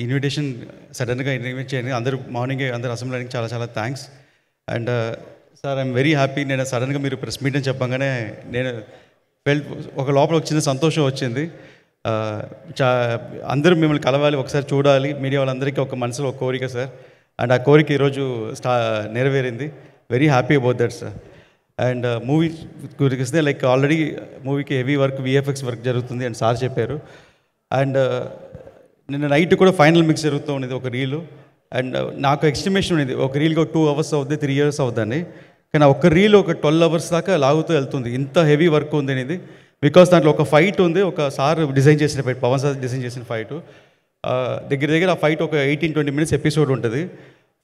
Invitation సడన్గా invite చేయండి, అందరూ మార్నింగే అందరూ అసెంబ్లీకి చాలా చాలా thanks. And sir I'm very happy. నేను సడన్గా మీరు ప్రెస్ మీట్ అని చెప్పగానే నేను ఒక లోపల ఒక చిన్న సంతోషం వచ్చింది. అందరూ మిమ్మల్ని కలవాలి, ఒకసారి చూడాలి, మీడియా వాళ్ళందరికీ ఒక మనసులో ఒక కోరిక సార్. అండ్ ఆ కోరిక ఈరోజు నెరవేరింది. Very happy about that sir. And movie గురించి వస్తే లైక్ ఆల్రెడీ మూవీకి హెవీ వర్క్, విఎఫ్ఎక్స్ వర్క్ జరుగుతుంది అని సార్ చెప్పారు. అండ్ నిన్న నైట్ కూడా ఫైనల్ మిక్స్ జరుగుతూ ఉండేది ఒక రీలు. అండ్ నాకు ఎస్టిమేషన్ ఉండేది ఒక రీల్కి ఒక 2 hours అవుతుంది, 3 years అవుతుందని. కానీ ఒక రీల్ ఒక 12 hours దాకా లాగుతూ వెళ్తుంది, ఇంత హెవీ వర్క్ ఉంది అనేది. బికాస్ దాంట్లో ఒక ఫైట్ ఉంది, ఒక సార్ డిజైన్ చేసిన ఫైట్, పవన్ సార్ డిజైన్ చేసిన ఫైట్. దగ్గర ఆ ఫైట్ ఒక 18-20 minutes ఎపిసోడ్ ఉంటుంది.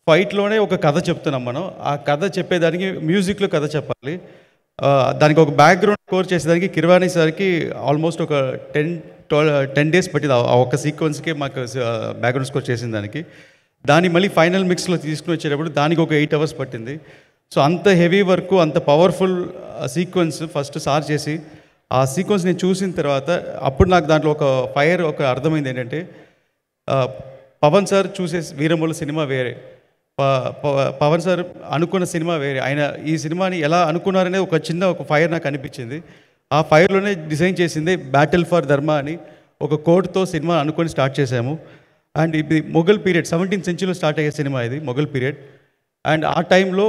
ఫైట్లోనే ఒక కథ చెప్తున్నాం మనం. ఆ కథ చెప్పేదానికి మ్యూజిక్లో కథ చెప్పాలి. దానికి ఒక బ్యాక్గ్రౌండ్ స్కోర్ చేసేదానికి కిరవాణి సార్కి ఆల్మోస్ట్ ఒక 10 days పట్టింది ఆ ఒక్క సీక్వెన్స్కి మాకు బ్యాక్గ్రౌండ్ స్కోర్ చేసిన దానికి. దాన్ని మళ్ళీ ఫైనల్ మిక్స్లో తీసుకుని వచ్చేటప్పుడు దానికి ఒక 8 hours పట్టింది. సో అంత హెవీ వర్క్, అంత పవర్ఫుల్ సీక్వెన్స్ ఫస్ట్ సార్ చేసి, ఆ సీక్వెన్స్ నేను చూసిన తర్వాత అప్పుడు నాకు దాంట్లో ఒక ఫైర్ ఒక అర్థమైంది ఏంటంటే, పవన్ సార్ చూసే వీరమల్లు సినిమా వేరే, పవన్ సార్ అనుకున్న సినిమా వేరే. ఆయన ఈ సినిమాని ఎలా అనుకున్నారనే ఒక చిన్న ఒక ఫైర్ నాకు అనిపించింది. ఆ ఫైర్లోనే డిజైన్ చేసింది బ్యాటిల్ ఫర్ ధర్మ అని ఒక కోడ్తో సినిమా అనుకొని స్టార్ట్ చేశాము. అండ్ ఇది Mughal period, 17th century start అయ్యే సినిమా ఇది, మొఘల్ పీరియడ్. అండ్ ఆ టైంలో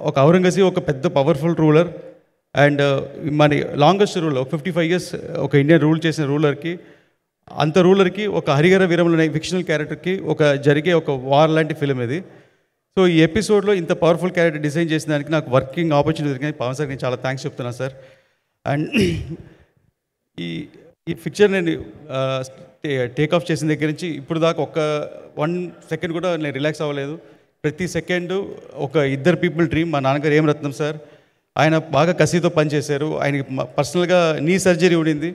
ఒక ఔరంగజీబ్ ఒక పెద్ద పవర్ఫుల్ రూలర్, అండ్ మన లాంగెస్ట్ రూలర్, ఒక 55 years ఒక ఇండియన్ రూల్ చేసిన రూలర్కి, అంత రూలర్కి ఒక హరిహర వీరములు అనే ఫిక్షనల్ క్యారెక్టర్కి ఒక జరిగే ఒక వార్ లాంటి ఫిలిం ఇది. సో ఈ ఎపిసోడ్లో ఇంత పవర్ఫుల్ క్యారెక్టర్ డిజైన్ చేసిన దానికి నాకు వర్కింగ్ ఆపర్చునిటీ దొరికింది. పవన్ సార్ నేను చాలా థ్యాంక్స్ చెప్తున్నాను సార్. అండ్ ఈ పిక్చర్ నేను టేక్ ఆఫ్ చేసిన దగ్గర నుంచి ఇప్పుడు దాకా ఒక 1 second కూడా నేను రిలాక్స్ అవ్వలేదు. ప్రతి సెకండు ఒక ఇద్దరు పీపుల్ డ్రీమ్. మా నాన్నగారు ఏం రత్నం సార్, ఆయన బాగా కసితో పనిచేశారు. ఆయనకి పర్సనల్గా నీ సర్జరీ ఉండింది,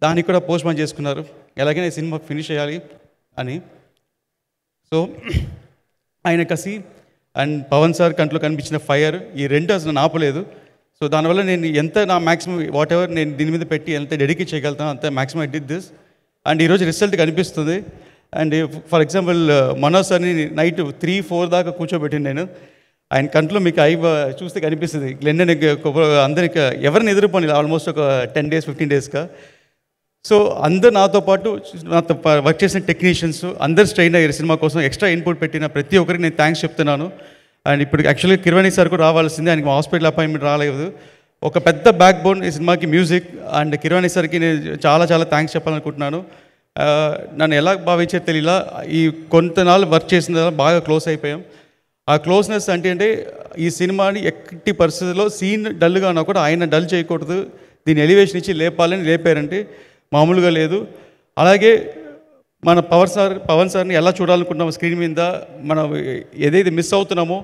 దానికి కూడా పోస్ట్ మార్టం చేసుకున్నారు, ఎలాగైనా ఈ సినిమా ఫినిష్ చేయాలి అని. సో ఆయన కసి అండ్ పవన్ సార్ కంట్లో కనిపించిన ఫైర్, ఈ రెండు అసలు నేను ఆపలేదు. సో దానివల్ల నేను ఎంత నా మ్యాక్సిమం వాట్ ఎవర్ నేను దీని మీద పెట్టి ఎంత డెడికేట్ చేయగలుగుతాను అంత maximum I did this. And ఈరోజు రిజల్ట్ కనిపిస్తుంది. అండ్ ఫర్ ఎగ్జాంపుల్ మనోజ్ సార్ని నైట్ 3-4 దాకా కూర్చోబెట్టింది నేను. ఆయన కంట్లో మీకు చూస్తే కనిపిస్తుంది. గ్లెండన్ అందరికి ఎవరిని ఎదుర్కొని ఆల్మోస్ట్ ఒక 10 days 15 daysగా. సో అందరు నాతో పాటు నాతో వర్క్ చేసిన టెక్నీషియన్స్ అందరు స్ట్రెయిన్ అయ్యారు సినిమా కోసం. ఎక్స్ట్రా ఇన్పుట్ పెట్టిన ప్రతి ఒక్కరికి నేను థ్యాంక్స్ చెప్తున్నాను. అండ్ ఇప్పుడు యాక్చువల్లీ కిరవాణి సార్ కూడా రావాల్సిందే, ఆయనకి హాస్పిటల్ అపాయింట్మెంట్ రాలేదు. ఒక పెద్ద బ్యాక్ బోన్ ఈ సినిమాకి మ్యూజిక్. అండ్ కిరవాణి సార్కి నేను చాలా చాలా థ్యాంక్స్ చెప్పాలనుకుంటున్నాను. నన్ను ఎలా భావించారు తెలియలా, ఈ కొంతనాళ్ళు వర్క్ చేసిన బాగా క్లోజ్ అయిపోయాం. ఆ క్లోజ్నెస్ అంటే ఈ సినిమాని ఎట్టి పరిస్థితుల్లో సీన్ డల్గా ఉన్నా కూడా ఆయన డల్ చేయకూడదు, దీని ఎలివేషన్ ఇచ్చి లేపాలని లేపారంటే మామూలుగా లేదు. అలాగే మన పవన్ సార్ని ఎలా చూడాలనుకుంటున్నామో స్క్రీన్ మీద, మనం ఏదైతే మిస్ అవుతున్నామో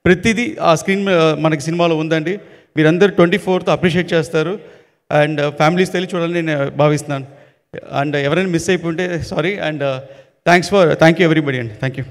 ప్రతిదీ ఆ స్క్రీన్ మనకి సినిమాలో ఉందండి. మీరందరూ 24th అప్రిషియేట్ చేస్తారు. అండ్ ఫ్యామిలీస్ తెలిసి చూడాలని నేను భావిస్తున్నాను. అండ్ ఎవరైనా మిస్ అయిపోతే sorry. And thank you everybody అండి. Thank you.